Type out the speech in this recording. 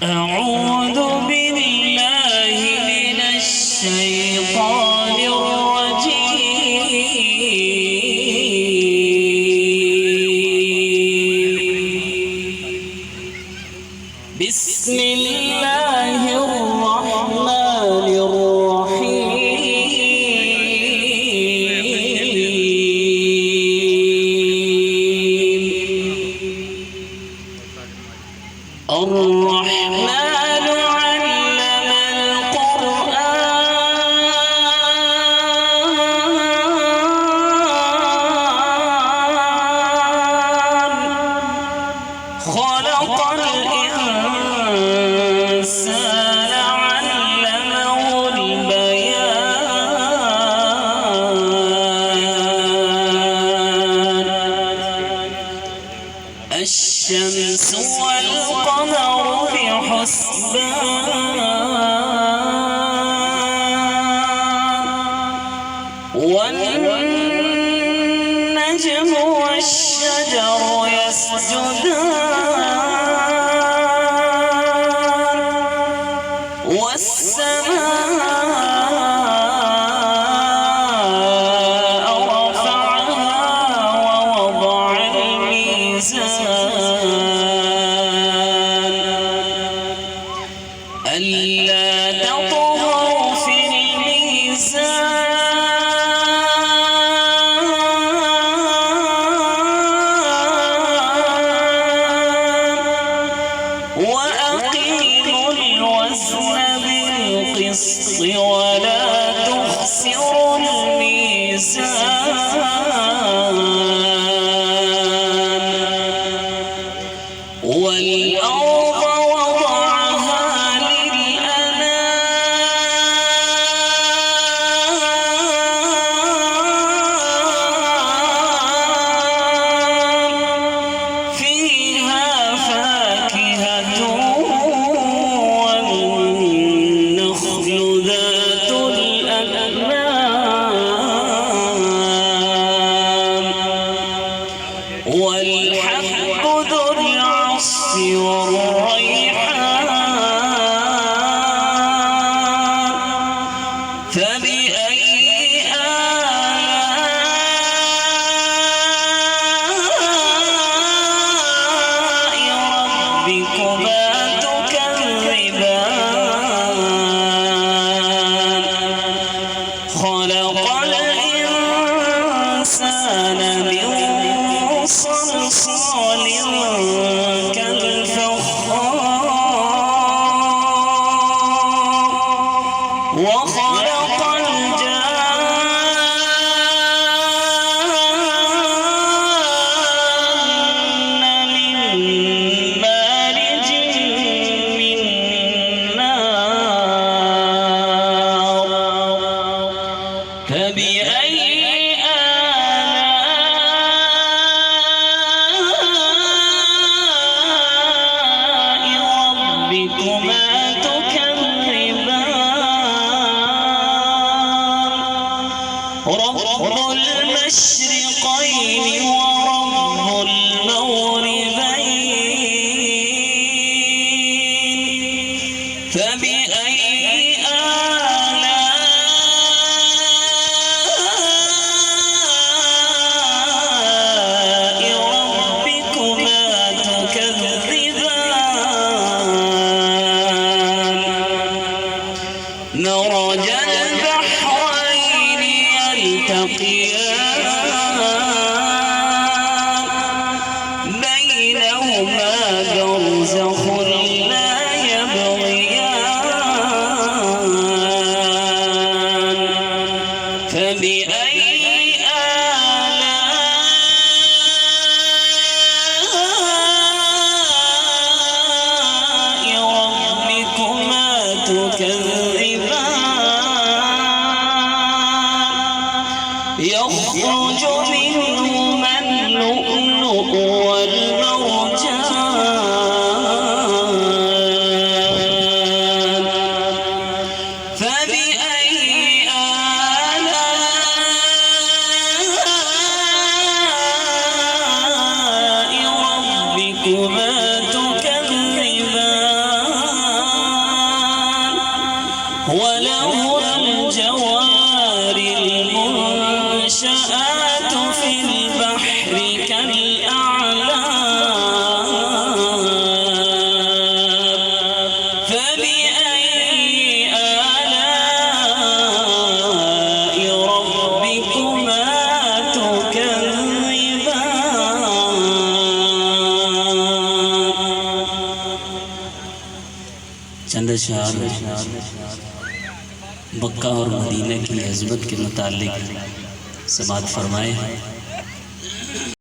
أعوذ بالله من الشيطان الرجيم. بسم الله الرحمن الرحيم. الرحمن علم القرآن خلق الإنسان علمه البيان. الشمس والقمر بحسبان والنجم والشجر يسجدان والسماء رفعها ووضع الميزان ألا تطغوا في الميزان وأقيموا الوزن بالقسط ولا تخسروا الميزان والأرض وضعها للأنام فيها فاكهة والنخل ذات الأكمام والحب ذو العصف والريحان فبأي آلاء ربكما تكذبان خلق الإنسان من صلصال كالفخار وخلق الجان من مارج من نار فبأي آلاء ربكما تكذبان رب المشرقين ورب المغربين فبأي آلاء ربكما تكذبان مرج البحرين يلتقيان بينهما برزخ لا يبغيان فبأي آلاء ربكما تكذبان يخرج منهما اللؤلؤ والمرجان وله الجوار المنشآت في البحر كالأعلام فبأي آلاء ربكما تكذبان. चंद शार मक्का और मदीना की अज़मत के मुतालिक समाअत फरमाए।